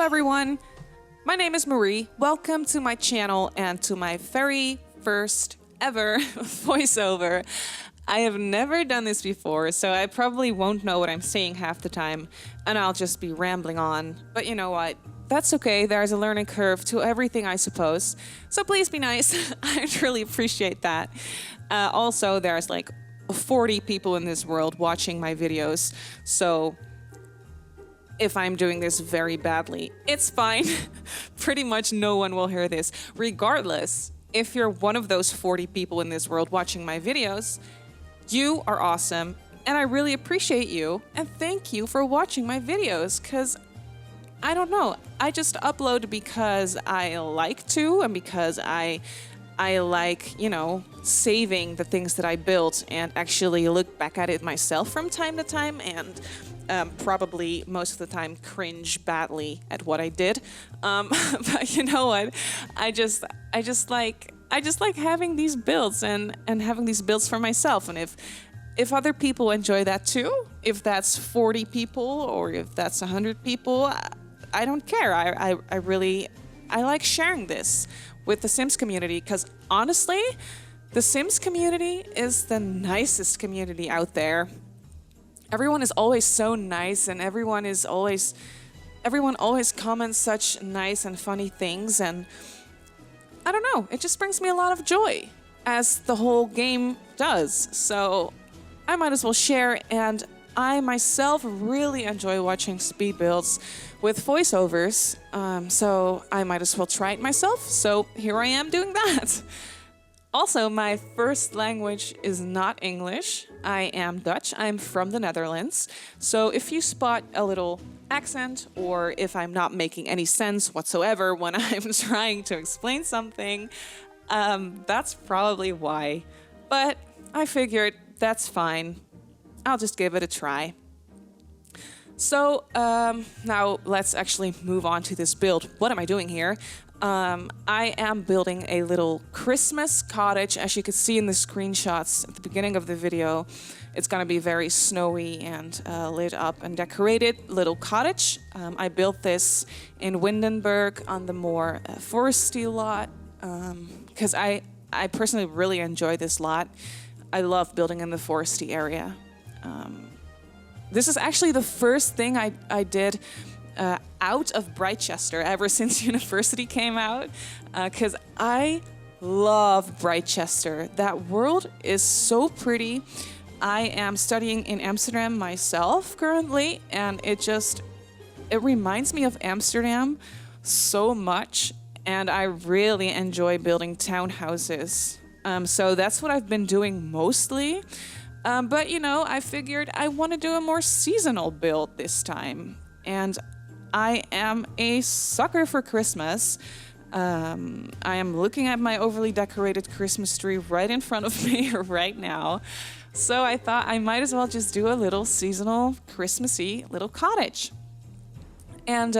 everyone? My name is Marie. Welcome to my channel and to my very first ever voiceover. I have never done this before, so I probably won't know what I'm saying half the time, and I'll just be rambling on. But you know what? That's okay. There's a learning curve to everything, I suppose. So please be nice. I truly appreciate that. Also, there's like 40 people in this world watching my videos, so if I'm doing this very badly, it's fine. Pretty much no one will hear this. Regardless, if you're one of those 40 people in this world watching my videos, you are awesome, and I really appreciate you, and thank you for watching my videos, because I don't know, I just upload because I like to, and because I like, you know, saving the things that I built and actually look back at it myself from time to time, and probably most of the time cringe badly at what I did. But you know what? I just like having these builds and having these builds for myself. And if other people enjoy that too, if that's 40 people or if that's 100 people, I don't care. I like sharing this with the Sims community, because honestly, the Sims community is the nicest community out there. Everyone is always so nice, and everyone always comments such nice and funny things, and I don't know, it just brings me a lot of joy, as the whole game does. So I might as well share, and I myself really enjoy watching speed builds with voiceovers, so I might as well try it myself. So here I am doing that. Also, my first language is not English. I am Dutch. I'm from the Netherlands. So if you spot a little accent, or if I'm not making any sense whatsoever when I'm trying to explain something, that's probably why. But I figured that's fine. I'll just give it a try. So now let's actually move on to this build. What am I doing here? I am building a little Christmas cottage. As you can see in the screenshots at the beginning of the video, it's going to be very snowy and lit up and decorated little cottage. I built this in Windenburg on the more foresty lot, because I personally really enjoy this lot. I love building in the foresty area. This is actually the first thing I did out of Brightchester ever since university came out, because I love Brightchester. That world is so pretty. I am studying in Amsterdam myself currently, and it reminds me of Amsterdam so much, and I really enjoy building townhouses. So that's what I've been doing mostly. But, you know, I figured I want to do a more seasonal build this time. And I am a sucker for Christmas. I am looking at my overly decorated Christmas tree right in front of me right now. So I thought I might as well just do a little seasonal, Christmassy little cottage. And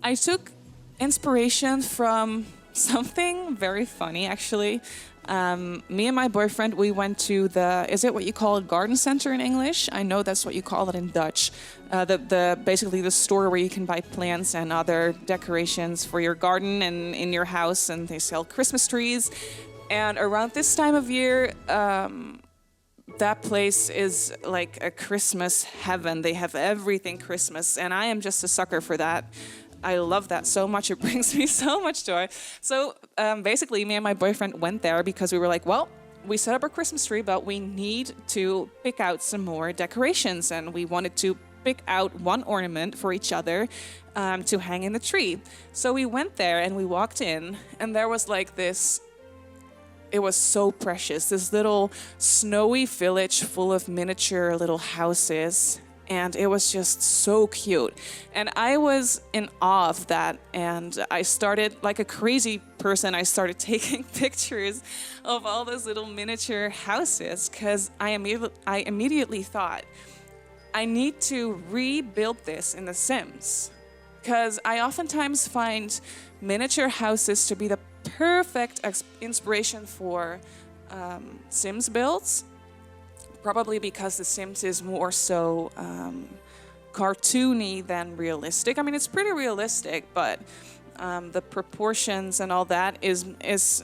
I took inspiration from something very funny, actually. Me and my boyfriend, we went to is it what you call a garden center in English? I know that's what you call it in Dutch. Basically the store where you can buy plants and other decorations for your garden and in your house, and they sell Christmas trees. And around this time of year, that place is like a Christmas heaven. They have everything Christmas, and I am just a sucker for that. I love that so much. It brings me so much joy. So basically, me and my boyfriend went there because we were like, well, we set up our Christmas tree, but we need to pick out some more decorations. And we wanted to pick out one ornament for each other to hang in the tree. So we went there and we walked in, and there was like this, it was so precious, this little snowy village full of miniature little houses. And it was just so cute. And I was in awe of that. And I started, like a crazy person, I started taking pictures of all those little miniature houses, because I immediately thought, I need to rebuild this in The Sims. Because I oftentimes find miniature houses to be the perfect inspiration for Sims builds. Probably because The Sims is more so cartoony than realistic. I mean, it's pretty realistic, but the proportions and all that is it's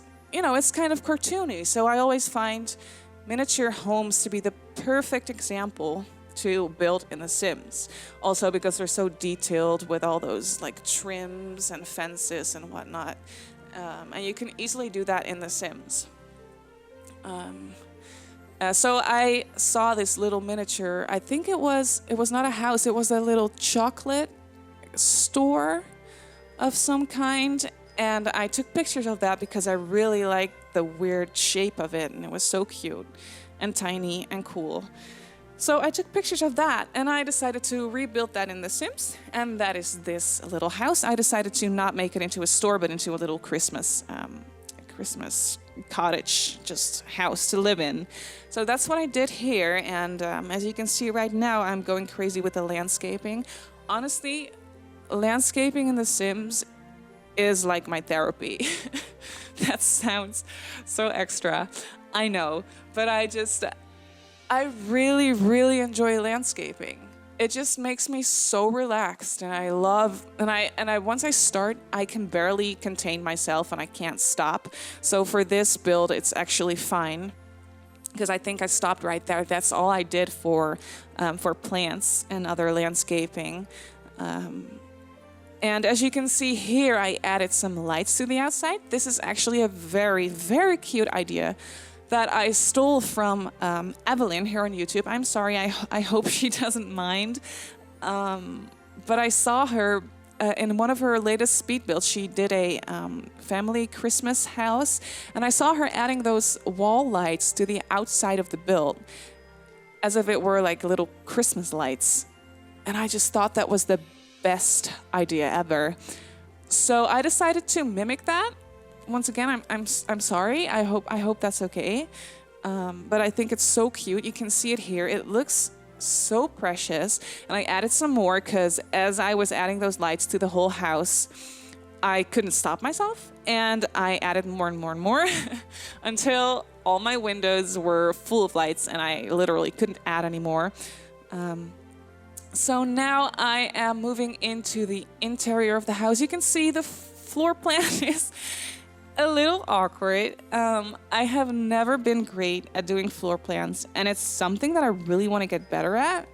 kind of cartoony. So I always find miniature homes to be the perfect example to build in The Sims. Also because they're so detailed with all those like trims and fences and whatnot. And you can easily do that in The Sims. So I saw this little miniature. I think it was not a house. It was a little chocolate store of some kind. And I took pictures of that because I really liked the weird shape of it. And it was so cute and tiny and cool. So I took pictures of that and I decided to rebuild that in The Sims. And that is this little house. I decided to not make it into a store, but into a little Christmas cottage, just house to live in. So that's what I did here. And as you can see right now, I'm going crazy with the landscaping. Honestly, landscaping in The Sims is like my therapy. That sounds so extra, I know, but I really, really enjoy landscaping. It just makes me so relaxed, and I once I start, I can barely contain myself and I can't stop. So for this build, it's actually fine because I think I stopped right there. That's all I did for plants and other landscaping. And as you can see here, I added some lights to the outside. This is actually a very, very cute idea that I stole from Evelyn here on YouTube. I'm sorry, I hope she doesn't mind. But I saw her in one of her latest speed builds. She did a family Christmas house, and I saw her adding those wall lights to the outside of the build, as if it were like little Christmas lights. And I just thought that was the best idea ever. So I decided to mimic that. Once again, I'm sorry. I hope that's okay. But I think it's so cute. You can see it here. It looks so precious. And I added some more because as I was adding those lights to the whole house, I couldn't stop myself. And I added more and more and more until all my windows were full of lights and I literally couldn't add any more. So now I am moving into the interior of the house. You can see the floor plan is a little awkward. I have never been great at doing floor plans, and it's something that I really want to get better at.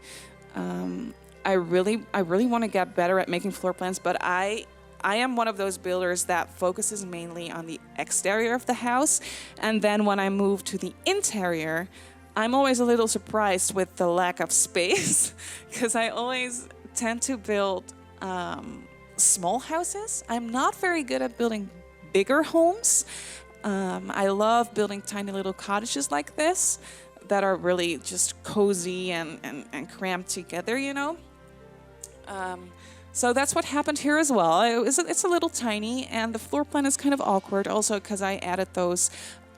I really want to get better at making floor plans, but I am one of those builders that focuses mainly on the exterior of the house, and then when I move to the interior, I'm always a little surprised with the lack of space because I always tend to build small houses. I'm not very good at building bigger homes. I love building tiny little cottages like this that are really just cozy and crammed together, you know. So that's what happened here as well. It's a little tiny, and the floor plan is kind of awkward also because I added those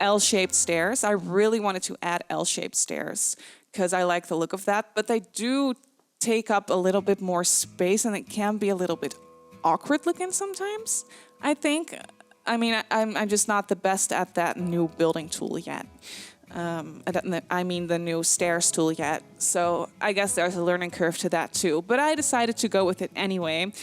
L-shaped stairs. I really wanted to add L-shaped stairs because I like the look of that, but they do take up a little bit more space and it can be a little bit awkward looking sometimes, I think. I mean, I'm just not the best at that new building tool yet. I mean the new stairs tool yet. So I guess there's a learning curve to that too, but I decided to go with it anyway.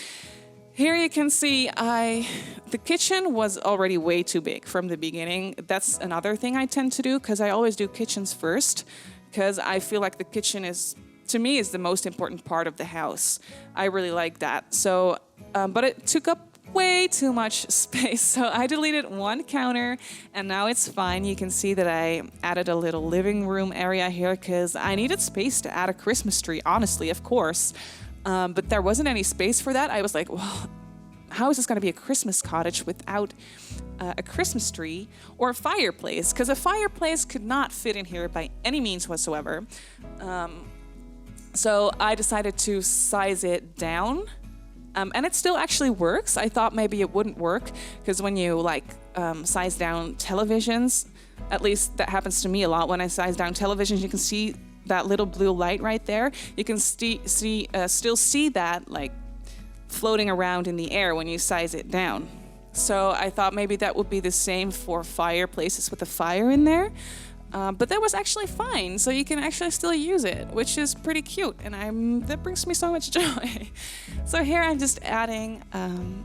Here you can see the kitchen was already way too big from the beginning. That's another thing I tend to do because I always do kitchens first because I feel like the kitchen is the most important part of the house. I really like that. So, but it took up way too much space. So I deleted one counter and now it's fine. You can see that I added a little living room area here because I needed space to add a Christmas tree, honestly, of course. But there wasn't any space for that. I was like, well, how is this going to be a Christmas cottage without a Christmas tree or a fireplace? Because a fireplace could not fit in here by any means whatsoever. So I decided to size it down. And it still actually works. I thought maybe it wouldn't work because when you size down televisions, at least that happens to me a lot. When I size down televisions, you can see that little blue light right there. You can still see that like floating around in the air when you size it down. So I thought maybe that would be the same for fireplaces with a fire in there. But that was actually fine, so you can actually still use it, which is pretty cute, and that brings me so much joy. So here I'm just adding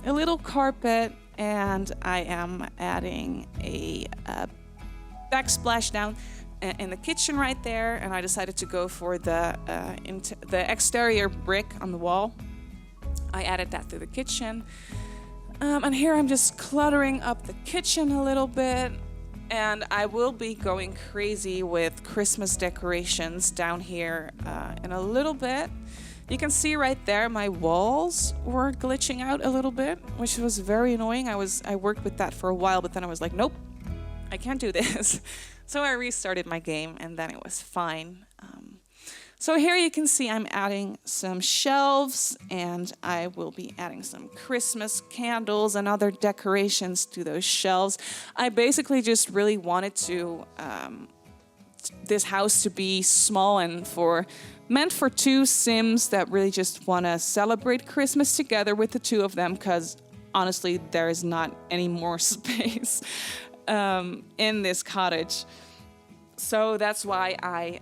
a little carpet, and I am adding a backsplash down in the kitchen right there, and I decided to go for the exterior brick on the wall. I added that to the kitchen. And here I'm just cluttering up the kitchen a little bit, and I will be going crazy with Christmas decorations down here in a little bit. You can see right there my walls were glitching out a little bit, which was very annoying. I worked with that for a while, but then I was like, nope, I can't do this. So I restarted my game, and then it was fine. So here you can see I'm adding some shelves, and I will be adding some Christmas candles and other decorations to those shelves. I basically just really wanted to this house to be small and meant for two Sims that really just want to celebrate Christmas together with the two of them, because honestly, there is not any more space in this cottage. So that's why I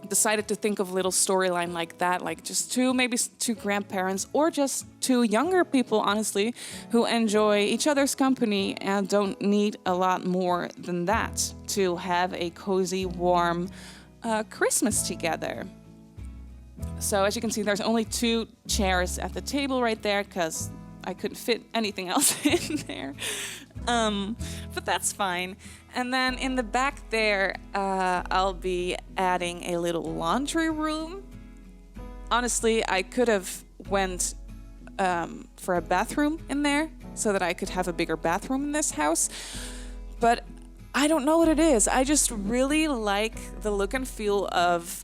decided to think of a little storyline like that, like just maybe two grandparents or just two younger people, honestly, who enjoy each other's company and don't need a lot more than that to have a cozy, warm Christmas together. So as you can see, there's only 2 chairs at the table right there because I couldn't fit anything else in there. But that's fine. And then in the back there, I'll be adding a little laundry room. Honestly, I could have went for a bathroom in there so that I could have a bigger bathroom in this house. But I don't know what it is. I just really like the look and feel of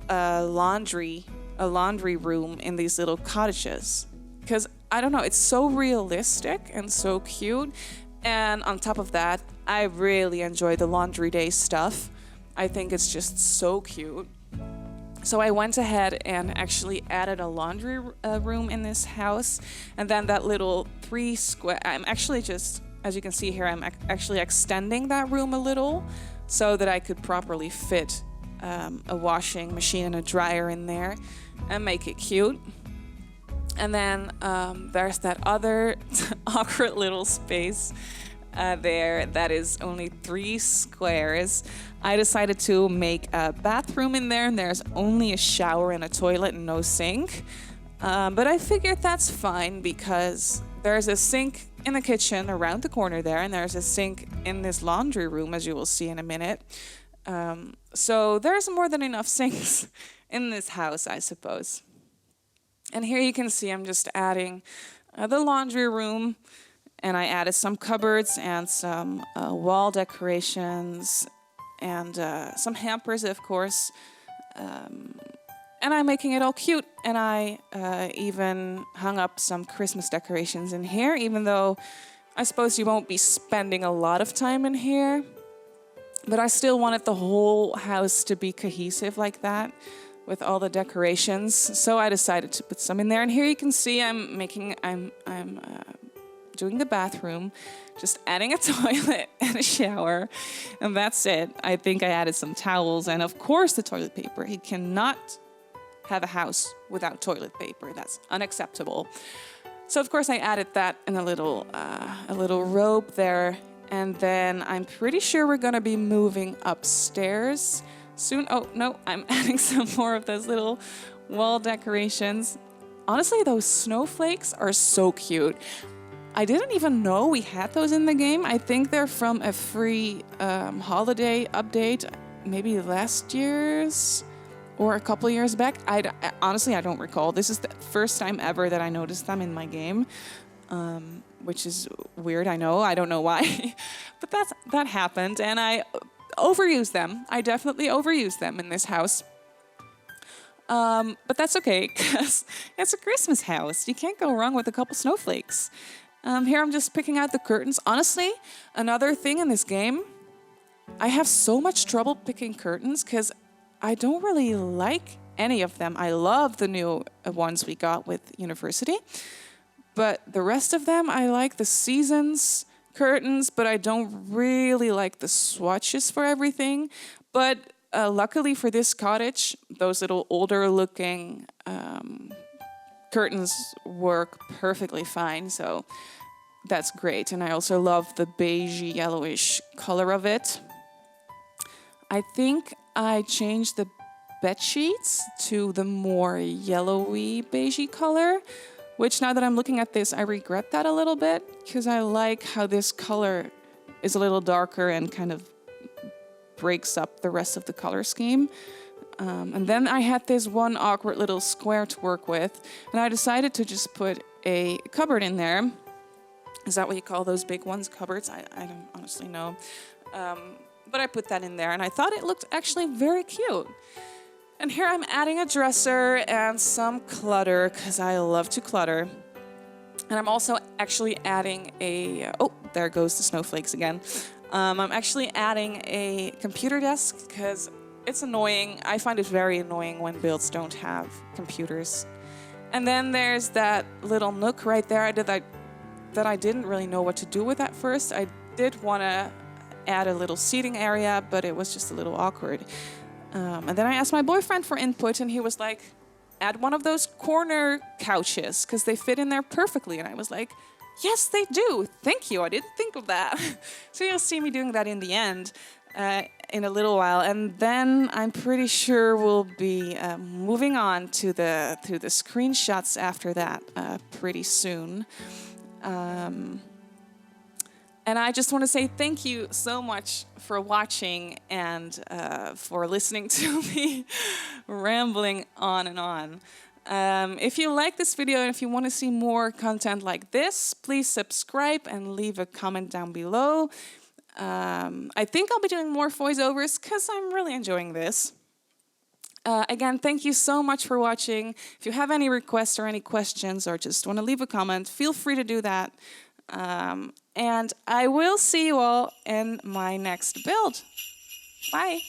a laundry room in these little cottages. Because, I don't know, it's so realistic and so cute. And on top of that, I really enjoy the laundry day stuff. I think it's just so cute. So I went ahead and actually added a laundry room in this house. And then that little 3 square, I'm actually just, as you can see here, I'm actually extending that room a little so that I could properly fit a washing machine and a dryer in there and make it cute. And then there's that other awkward little space there that is only 3 squares. I decided to make a bathroom in there, and there's only a shower and a toilet and no sink. But I figured that's fine because there's a sink in the kitchen around the corner there, and there's a sink in this laundry room, as you will see in a minute. So there's more than enough sinks in this house, I suppose. And here you can see I'm just adding the laundry room, and I added some cupboards and some wall decorations and some hampers, of course. And I'm making it all cute, and I even hung up some Christmas decorations in here, even though I suppose you won't be spending a lot of time in here. But I still wanted the whole house to be cohesive like that, with all the decorations, so I decided to put some in there. And here you can see I'm doing the bathroom, just adding a toilet and a shower, and that's it. I think I added some towels and of course the toilet paper. You cannot have a house without toilet paper. That's unacceptable. So of course I added that in a little robe there, and then I'm pretty sure we're gonna be moving upstairs soon. Oh, no, I'm adding some more of those little wall decorations. Honestly, those snowflakes are so cute. I didn't even know we had those in the game. I think they're from a free holiday update, maybe last year's or a couple years back. Honestly, I don't recall. This is the first time ever that I noticed them in my game, which is weird, I know. I don't know why. But that happened, and I overuse them. I definitely overuse them in this house. But that's okay, because it's a Christmas house. You can't go wrong with a couple snowflakes. Here I'm just picking out the curtains. Honestly, another thing in this game, I have so much trouble picking curtains because I don't really like any of them. I love the new ones we got with University. But the rest of them, I like the Seasons curtains, but I don't really like the swatches for everything. But luckily for this cottage, those little older looking curtains work perfectly fine. So that's great. And I also love the beigey yellowish color of it. I think I changed the bed sheets to the more yellowy beigey color, which now that I'm looking at this, I regret that a little bit because I like how this color is a little darker and kind of breaks up the rest of the color scheme. And then I had this one awkward little square to work with, and I decided to just put a cupboard in there. Is that what you call those big ones, cupboards? I don't honestly know. But I put that in there, and I thought it looked actually very cute. And here I'm adding a dresser and some clutter, because I love to clutter. And I'm also actually adding a... Oh, there goes the snowflakes again. I'm actually adding a computer desk, because it's annoying. I find it very annoying when builds don't have computers. And then there's that little nook right there that I didn't really know what to do with at first. I did want to add a little seating area, but it was just a little awkward. And then I asked my boyfriend for input, and he was like, add one of those corner couches, because they fit in there perfectly. And I was like, yes, they do. Thank you. I didn't think of that. So you'll see me doing that in the end in a little while. And then I'm pretty sure we'll be moving on to the screenshots after that pretty soon. And I just want to say thank you so much for watching and for listening to me rambling on and on. If you like this video and if you want to see more content like this, please subscribe and leave a comment down below. I think I'll be doing more voiceovers because I'm really enjoying this. Again, thank you so much for watching. If you have any requests or any questions or just want to leave a comment, feel free to do that. And I will see you all in my next build. Bye.